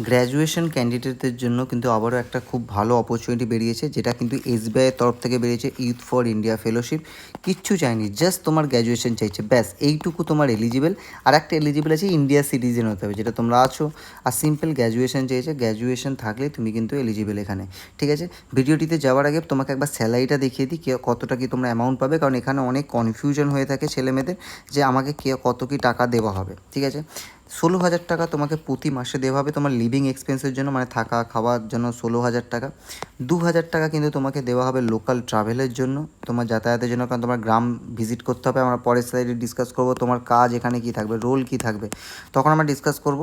Graduation ক্যান্ডিডেটদের জন্য কিন্তু আবারও একটা খুব ভালো অপরচুনিটি বেরিয়েছে, যেটা কিন্তু এসবিআইয়ের তরফ থেকে বেরিয়েছে, ইউথ ফর ইন্ডিয়া ফেলোশিপ। কিচ্ছু চাইনি, জাস্ট তোমার গ্র্যাজুয়েশন চাইছে, ব্যাস এইটুকু তোমার এলিজিবল। আর একটা এলিজিবল আছে, ইন্ডিয়া সিটিজেন হতে হবে, যেটা তোমরা আছো। আর সিম্পল গ্র্যাজুয়েশন চেয়েছে, গ্র্যাজুয়েশন থাকলে তুমি কিন্তু এলিজিবল এখানে। ঠিক আছে, ভিডিওটিতে যাওয়ার আগে তোমাকে একবার স্যালারিটা দেখিয়ে দিই, কতটা কি তোমরা অ্যামাউন্ট পাবে, কারণ এখানে অনেক কনফিউশন হয়ে থাকে ছেলেমেয়েদের যে আমাকে কত কি টাকা দেওয়া হবে। ঠিক আছে, 16,000 টাকা তোমাকে প্রতি মাসে দেওয়া হবে তোমার লিভিং এক্সপেন্সের জন্য, মানে থাকা খাওয়ার জন্য 16,000 টাকা। 2,000 টাকা কিন্তু তোমাকে দেওয়া হবে লোকাল ট্রাভেলের জন্য, তোমার যাতায়াতের জন্য, কারণ তোমার গ্রাম ভিজিট করতে হবে। আমরা পরের স্লাইডে ডিসকাস করবো তোমার কাজ এখানে কী থাকবে, রোল কী থাকবে, তখন আমরা ডিসকাস করব।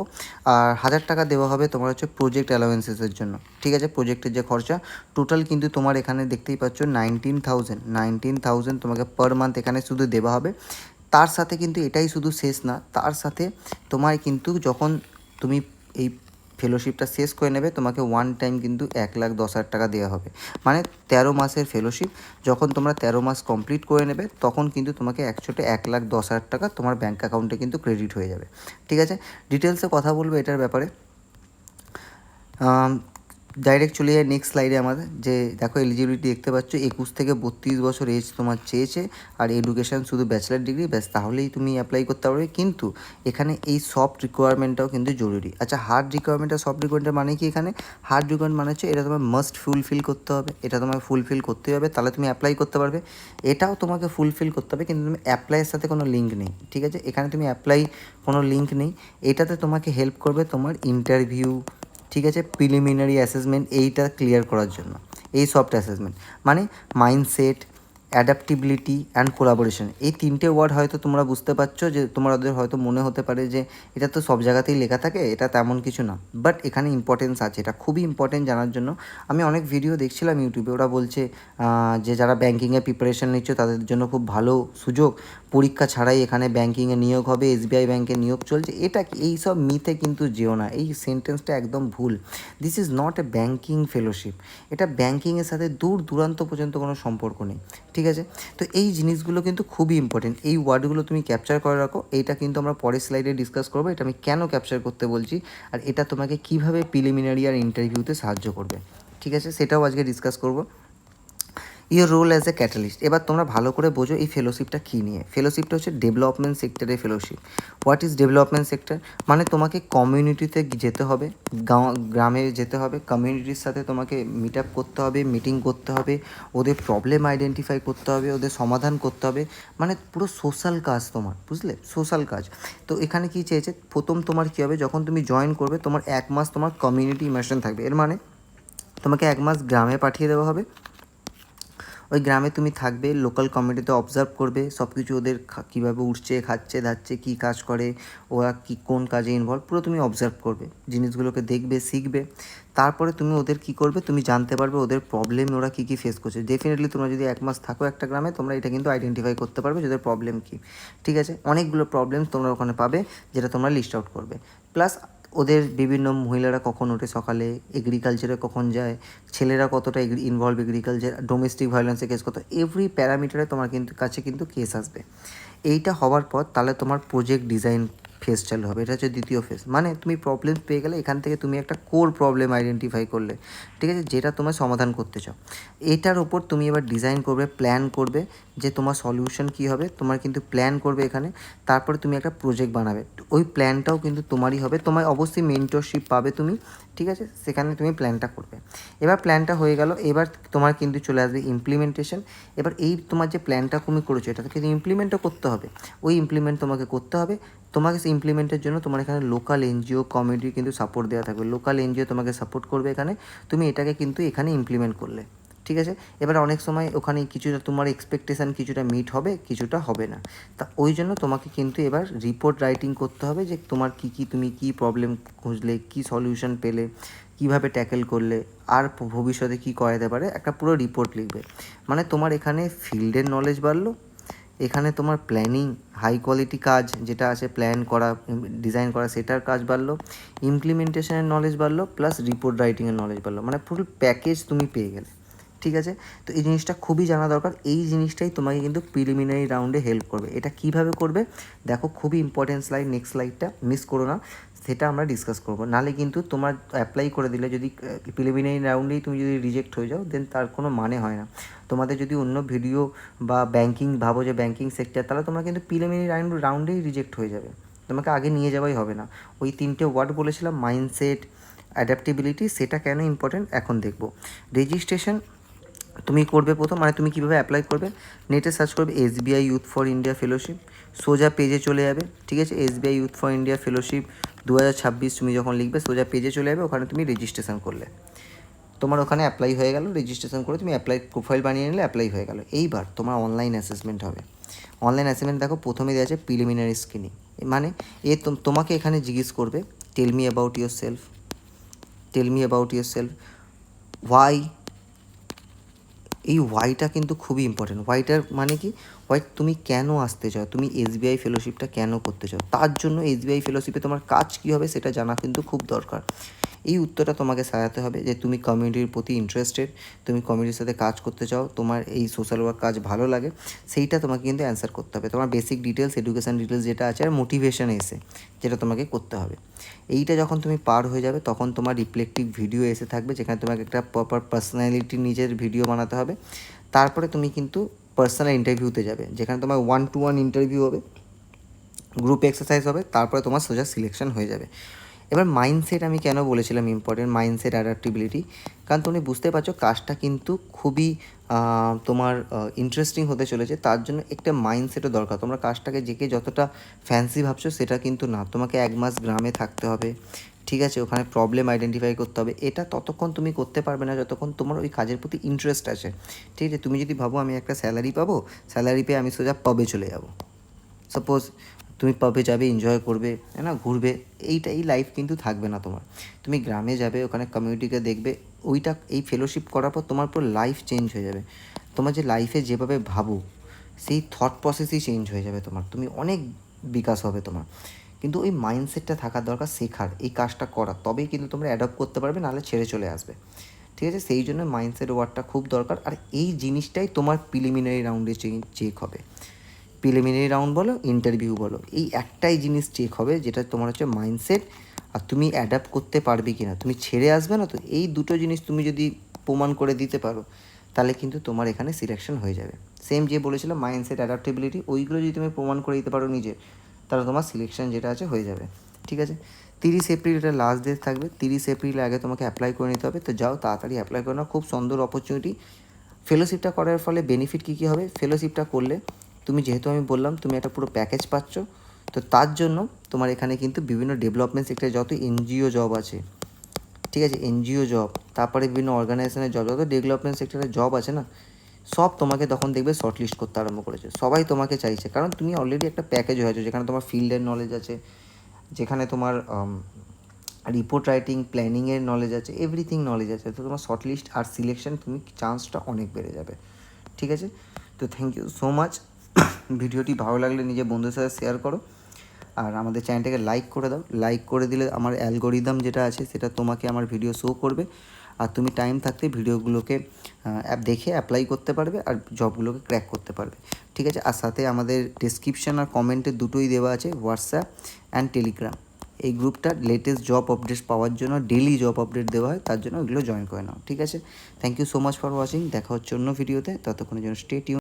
আর 1,000 টাকা দেওয়া হবে তোমার হচ্ছে প্রজেক্ট অ্যালাওয়েন্সেসের জন্য। ঠিক আছে, প্রজেক্টের যে খরচা টোটাল কিন্তু তোমার এখানে দেখতেই পাচ্ছ 19,000 তোমাকে পার মান্থ এখানে শুধু দেওয়া হবে। তার সাথে কিন্তু এটাই শুধু শেষ না, তার সাথে তোমার কিন্তু যখন তুমি এই ফেলোশিপটা শেষ করে নেবে, তোমাকে ওয়ান টাইম কিন্তু 1,10,000 টাকা দেওয়া হবে। মানে 13 মাসের ফেলোশিপ, যখন তোমরা 13 মাস কমপ্লিট করে নেবে, তখন কিন্তু তোমাকে একচোটে 1,10,000 টাকা তোমার ব্যাঙ্ক অ্যাকাউন্টে কিন্তু ক্রেডিট হয়ে যাবে। ঠিক আছে, ডিটেলসে কথা বলবো এটার ব্যাপারে। ডাইরেক্ট চলে যায় নেক্সট স্লাইডে আমাদের, যে দেখো এলিজিবিলিটি দেখতে পাচ্ছ, 21 থেকে 32 বছর এজ তোমার চেয়েছে, আর এডুকেশান শুধু ব্যাচেলার ডিগ্রি, ব্যাস তাহলেই তুমি অ্যাপ্লাই করতে পারবে। কিন্তু এখানে এই সফট রিকোয়ারমেন্টটাও কিন্তু জরুরি। আচ্ছা, হার্ড রিকোয়ারমেন্ট আর সফট রিকোয়ারমেন্টের মানে কি? এখানে হার্ড রিকোয়ারমেন্ট মানে হচ্ছে এটা তোমার মাস্ট ফুলফিল করতে হবে, এটা তোমাকে ফুলফিল করতে হবে, তাহলে তুমি অ্যাপ্লাই করতে পারবে। এটাও তোমাকে ফুলফিল করতে হবে, কিন্তু তুমি অ্যাপ্লাইয়ের সাথে কোনো লিঙ্ক নেই। ঠিক আছে, এখানে তুমি অ্যাপ্লাই কোনো লিঙ্ক নেই, এটাতে তোমাকে হেল্প করবে তোমার ইন্টারভিউ, ঠিক আছে, প্রিলিমিনারি অ্যাসেসমেন্ট, এইটা ক্লিয়ার করার জন্য। এই সফট অ্যাসেসমেন্ট মানে মাইন্ডসেট, অ্যাডাপ্টিবিলিটি অ্যান্ড কোলাবোরেশন, এই তিনটে ওয়ার্ড হয়তো তোমরা বুঝতে পারছো, যে তোমাদের হয়তো মনে হতে পারে যে এটা তো সব জায়গাতেই লেখা থাকে, এটা তেমন কিছু না, বাট এখানে ইম্পর্টেন্স আছে, এটা খুবই ইম্পর্টেন্ট জানার জন্য। আমি অনেক ভিডিও দেখছিলাম ইউটিউবে, ওরা বলছে যে যারা ব্যাঙ্কিংয়ে প্রিপারেশান নিচ্ছে তাদের জন্য খুব ভালো সুযোগ, পরীক্ষা ছাড়াই এখানে ব্যাঙ্কিংয়ে নিয়োগ হবে, এসবিআই ব্যাঙ্কে নিয়োগ চলছে। এটা এই সব মিথে কিন্তু যেও না, এই সেন্টেন্সটা একদম ভুল। This is not a banking fellowship, এটা ব্যাঙ্কিংয়ের সাথে দূর দূরান্ত পর্যন্ত কোনো সম্পর্ক নেই। ঠিক আছে, তো এই জিনিসগুলো কিন্তু খুবই ইম্পর্টেন্ট, এই ওয়ার্ডগুলো তুমি ক্যাপচার করে রাখো। এইটা কিন্তু আমরা পরের স্লাইডে ডিসকাস করবো, এটা আমি কেন ক্যাপচার করতে বলছি, আর এটা তোমাকে কীভাবে প্রিলিমিনারি আর ইন্টারভিউতে সাহায্য করবে। ঠিক আছে, সেটাও আজকে ডিসকাস করবো। Your role as a catalyst, এবার তোমরা ভালো করে বোঝো এই ফেলোশিপটা কী নিয়ে। ফেলোশিপটা হচ্ছে ডেভেলপমেন্ট সেক্টরের fellowship. What is development sector? মানে তোমাকে কমিউনিটিতে যেতে হবে, গ্রামে যেতে হবে, কমিউনিটির সাথে তোমাকে মিট আপ করতে হবে, মিটিং করতে হবে, ওদের প্রবলেম আইডেন্টিফাই করতে হবে, ওদের সমাধান করতে হবে, মানে পুরো সোশ্যাল কাজ তোমার, বুঝলে, সোশ্যাল কাজ। তো এখানে কী চেয়েছে, প্রথম তোমার কী হবে, যখন তুমি জয়েন করবে তোমার 1 মাস তোমার কমিউনিটি ইমার্শন থাকবে। এর মানে তোমাকে 1 মাস গ্রামে পাঠিয়ে দেওয়া হবে, ওই গ্রামে তুমি থাকবে, লোকাল কমিউনিটিতে অবজার্ভ করবে সব কিছু, ওদের কীভাবে উঠছে, খাচ্ছে, ধাচ্ছে, কী কাজ করে, ওরা কী কোন কাজে ইনভলভ, পুরো তুমি অবজার্ভ করবে, জিনিসগুলোকে দেখবে, শিখবে। তারপরে তুমি ওদের কী করবে, তুমি জানতে পারবে ওদের প্রবলেম, ওরা কী কী ফেস করছে। ডেফিনেটলি তোমরা যদি 1 মাস থাকো একটা গ্রামে, তোমরা এটা কিন্তু আইডেন্টিফাই করতে পারবে যে ওদের প্রবলেম কী। ঠিক আছে, অনেকগুলো প্রবলেমস তোমরা ওখানে পাবে, যেটা তোমরা লিস্ট আউট করবে। প্লাস ওদের বিভিন্ন মহিলারা কখন ওঠে সকালে, এগ্রিকালচারে কখন যায়, ছেলেরা কতটা ইনভলভ এগ্রিকালচার, ডোমেস্টিক ভায়োলেন্সে কেস কত, এভরি প্যারামিটারে তোমার কিন্তু কাছে কিন্তু কেস আসবে। এইটা হওয়ার পর তাহলে তোমার প্রজেক্ট ডিজাইন ফেজ চালু হবে, এটা হচ্ছে দ্বিতীয় ফেজ। মানে তুমি প্রবলেম পেয়ে গেলে, এখান থেকে তুমি একটা কোর প্রবলেম আইডেন্টিফাই করলে, ঠিক আছে, যেটা তোমার সমাধান করতে চাও। এটার ওপর তুমি এবার ডিজাইন করবে, প্ল্যান করবে যে তোমার সলিউশন কী হবে, তোমার কিন্তু প্ল্যান করবে এখানে। তারপরে তুমি একটা প্রজেক্ট বানাবে, ওই প্ল্যানটাও কিন্তু তোমারই হবে, তোমার অবশ্যই মেন্টরশিপ পাবে তুমি। ঠিক আছে, সেখানে তুমি প্ল্যানটা করবে। এবার প্ল্যানটা হয়ে গেল, এবার তোমার কিন্তু চলে আসবে ইমপ্লিমেন্টেশন। এবার এই তোমার যে প্ল্যানটা তুমি করেছো, এটাকে কিন্তু ইমপ্লিমেন্টও করতে হবে, ওই ইমপ্লিমেন্ট তোমাকে করতে হবে। তোমাকে সেই ইমপ্লিমেন্টের জন্য তোমার এখানে লোকাল এনজিও কমিউনিটি কিন্তু সাপোর্ট দেওয়া থাকবে, লোকাল এনজিও তোমাকে সাপোর্ট করবে এখানে, তুমি এটাকে কিন্তু এখানে ইমপ্লিমেন্ট করলে। ঠিক আছে, এবার অনেক সময় ওখানে কিছুটা তোমার এক্সপেকটেশান কিছুটা মিট হবে, কিছুটা হবে না, তা ওই জন্য তোমাকে কিন্তু এবার রিপোর্ট রাইটিং করতে হবে, যে তোমার তুমি কী প্রবলেম খুঁজলে, কী সলিউশন পেলে, কীভাবে ট্যাকেল করলে, আর ভবিষ্যতে কী করা যেতে পারে, একটা পুরো রিপোর্ট লিখবে। মানে তোমার এখানে ফিল্ডের নলেজ বাড়লো, এখানে তোমার প্ল্যানিং, হাই কোয়ালিটি কাজ যেটা আছে, প্ল্যান করা, ডিজাইন করা, সেটার কাজ বাড়লো, ইমপ্লিমেন্টেশনের নলেজ বাড়লো, প্লাস রিপোর্ট রাইটিংয়ের নলেজ বাড়লো, মানে পুরো প্যাকেজ তুমি পেয়ে গেলে। ঠিক আছে, তো এই জিনিসটা খুবই জানা দরকার, এই জিনিসটাই তোমাকে কিন্তু প্রিলিমিনারি রাউন্ডে হেল্প করবে। এটা কীভাবে করবে দেখো, খুবই ইম্পর্টেন্ট স্লাইড, নেক্সট স্লাইডটা মিস করো না। সেটা আমরা ডিসকাস করবো। নাহলে কিন্তু তোমার অ্যাপ্লাই করে দিলে যদি প্রিলিমিনারি রাউন্ডেই তুমি যদি রিজেক্ট হয়ে যাও, দেন তার কোনো মানে হয় না। তোমাদের যদি অন্য ভিডিও বা ব্যাঙ্কিং ভাবো যে ব্যাঙ্কিং সেক্টর, তাহলে তোমরা কিন্তু প্রিলিমিনারি রাউন্ডেই রিজেক্ট হয়ে যাবে, তোমাকে আগে নিয়ে যাওয়াই হবে না। ওই 3টে ওয়ার্ড বলেছিলাম, মাইন্ডসেট, অ্যাডাপ্টেবিলিটি, সেটা কেন ইম্পর্টেন্ট এখন দেখবো। রেজিস্ট্রেশন তুমি করবে প্রথম, মানে তুমি কীভাবে অ্যাপ্লাই করবে, নেটে সার্চ করবে SBI youth for India fellowship, সোজা পেজে চলে যাবে, ঠিক আছে। SBI youth for India fellowship 2026 তুমি যখন লিখবে, সোজা পেজে চলে যাবে, ওখানে তুমি রেজিস্ট্রেশন করলে তোমার ওখানে অ্যাপ্লাই হয়ে গেল। রেজিস্ট্রেশন করে তুমি অ্যাপ্লাই প্রোফাইল বানিয়ে নিলে অ্যাপ্লাই হয়ে গেল। এইবার তোমার অনলাইন অ্যাসেসমেন্ট হবে। অনলাইন অ্যাসেসমেন্ট দেখো প্রথমে দেওয়া আছে প্রিলিমিনারি স্ক্রিনিং, মানে তোমাকে এখানে জিজ্ঞেস করবে tell me about yourself, tell me about yourself, why. এই ওয়াইটা কিন্তু খুবই ইম্পর্টেন্ট। ওয়াইটার মানে কি, ওয়াই তুমি কেন আসতে চাও, তুমি SBI ফেলোশিপটা কেন করতে চাও, তার জন্য SBI ফেলোশিপে তোমার কাজ কী হবে সেটা জানা কিন্তু খুব দরকার। এই উত্তরটা তোমাকে সাজাতে হবে যে তুমি কমিউনিটির প্রতি ইন্টারেস্টেড, তুমি কমিউনিটির সাথে কাজ করতে চাও, তোমার এই সোশ্যাল ওয়ার্ক কাজ ভালো লাগে, সেইটা তোমাকে কিন্তু অ্যান্সার করতে হবে। তোমার বেসিক ডিটেলস, এডুকেশান ডিটেলস যেটা আছে, আর মোটিভেশন এসে যেটা তোমাকে করতে হবে। এইটা যখন তুমি পার হয়ে যাবে, তখন তোমার রিফ্লেক্টিভ ভিডিও এসে থাকবে, যেখানে তোমাকে একটা প্রপার পার্সোনালিটি নিজের ভিডিও বানাতে হবে। তারপরে তুমি কিন্তু পার্সোনাল ইন্টারভিউতে যাবে, যেখানে তোমার 1-to-1 ইন্টারভিউ হবে, গ্রুপ এক্সারসাইজ হবে, তারপরে তোমার সোজা সিলেকশন হয়ে যাবে। এবার মাইন্ডসেট আমি কেন বলেছিলাম ইম্পর্টেন্ট, মাইন্ডসেট, অ্যাডাপ্টেবিলিটি, কারণ তুমি বুঝতে পারছো কাজটা কিন্তু খুবই তোমার ইন্টারেস্টিং হতে চলেছে। তার জন্য একটা মাইন্ডসেটও দরকার। তোমরা কাজটাকে যেকে যতটা ফ্যান্সি ভাবছো সেটা কিন্তু না, তোমাকে 1 মাস গ্রামে থাকতে হবে, ঠিক আছে, ওখানে প্রবলেম আইডেন্টিফাই করতে হবে। এটা ততক্ষণ তুমি করতে পারবে না যতক্ষণ তোমার ওই কাজের প্রতি ইন্টারেস্ট আছে, ঠিক আছে। তুমি যদি ভাবো আমি একটা স্যালারি পাবো, স্যালারি পেয়ে আমি সোজা পাবে চলে যাবো, সাপোজ তুমি পাবে যাবে, এনজয় করবে, হ্যাঁ না, ঘুরবে, এই লাইফ কিন্তু থাকবে না তোমার। তুমি গ্রামে যাবে, ওখানে কমিউনিটিকে দেখবে, ওইটা এই ফেলোশিপ করার পর তোমার পুরো লাইফ চেঞ্জ হয়ে যাবে। তোমার যে লাইফে যেভাবে ভাবো সেই থট প্রসেসই চেঞ্জ হয়ে যাবে তোমার, তুমি অনেক বিকাশ হবে তোমার। কিন্তু ওই মাইন্ডসেটটা থাকার দরকার, শেখার, এই কাজটা করার, তবেই কিন্তু তোমরা অ্যাডপ্ট করতে পারবে, নাহলে ছেড়ে চলে আসবে, ঠিক আছে। সেই জন্য মাইন্ডসেট ওয়ার্ডটা খুব দরকার। আর এই জিনিসটাই তোমার প্রিলিমিনারি রাউন্ডে চেক হবে। প্রিলিমিনারি রাউন্ড বলো, ইন্টারভিউ বলো, এই একটাই জিনিস চেক হবে, যেটা তোমার হচ্ছে মাইন্ডসেট, আর তুমি অ্যাডাপ্ট করতে পারবে কি না, তুমি ছেড়ে আসবে না তো। এই দুটো জিনিস তুমি যদি প্রমাণ করে দিতে পারো, তাহলে কিন্তু তোমার এখানে সিলেকশন হয়ে যাবে। সেম যে বলেছিলাম মাইন্ডসেট, অ্যাডাপ্টেবিলিটি, ওইগুলো যদি তুমি প্রমাণ করে দিতে পারো নিজে, তাহলে তোমার সিলেকশন যেটা আছে হয়ে যাবে, ঠিক আছে। 30 এপ্রিল এটা লাস্ট ডেট থাকবে। 30 এপ্রিল আগে তোমাকে অ্যাপ্লাই করে নিতে হবে, তো যাও তাড়াতাড়ি অ্যাপ্লাই করে নাও, খুব সুন্দর অপরচুনিটি। ফেলোশিপটা করার ফলে বেনিফিট কী কী হবে, ফেলোশিপটা করলে তুমি, যেহেতু আমি বললাম তুমি একটা পুরো প্যাকেজ পাচ্ছ, তো তার জন্য তোমার এখানে কিন্তু বিভিন্ন ডেভেলপমেন্ট সেক্টরে যত NGO জব আছে, ঠিক আছে, NGO জব, তারপরে বিভিন্ন অর্গানাইজেশনের জব, যত ডেভেলপমেন্ট সেক্টরে জব আছে না, সব তোমাকে তখন দেখবে শর্টলিস্ট করতে আরম্ভ করেছে, সবাই তোমাকে চাইছে, কারণ তুমি অলরেডি একটা প্যাকেজ হয়েছো, যেখানে তোমার ফিল্ডের নলেজ আছে, যেখানে তোমার রিপোর্ট রাইটিং, প্ল্যানিংয়ের নলেজ আছে, এভরিথিং নলেজ আছে, তো তোমার শর্টলিস্ট আর সিলেকশন তুমি চান্সটা অনেক বেড়ে যাবে, ঠিক আছে। তো থ্যাংক ইউ সো মাচ। ভিডিওটি ভালো লাগলে নিজের বন্ধুদের সাথে শেয়ার করো, আর আমাদের চ্যানেলটাকে লাইক করে দাও। লাইক করে দিলে আমার অ্যালগোরিদম যেটা আছে সেটা তোমাকে আমার ভিডিও শো করবে, আর তুমি টাইম থাকতে ভিডিওগুলোকে দেখে অ্যাপ্লাই করতে পারবে, আর জবগুলোকে ক্র্যাক করতে পারবে, ঠিক আছে। আর সাথে আমাদের ডেসক্রিপশন আর কমেন্টে দুটোই দেওয়া আছে হোয়াটসঅ্যাপ অ্যান্ড টেলিগ্রাম। এই গ্রুপটা লেটেস্ট জব আপডেটস পাওয়ার জন্য, ডেলি জব আপডেট দেওয়া হয়, তার জন্য ওইগুলো জয়েন করে নাও, ঠিক আছে। Thank you so much for watching. দেখা হচ্ছে অন্য ভিডিওতে, ততক্ষণের জন্য স্টে টিউন।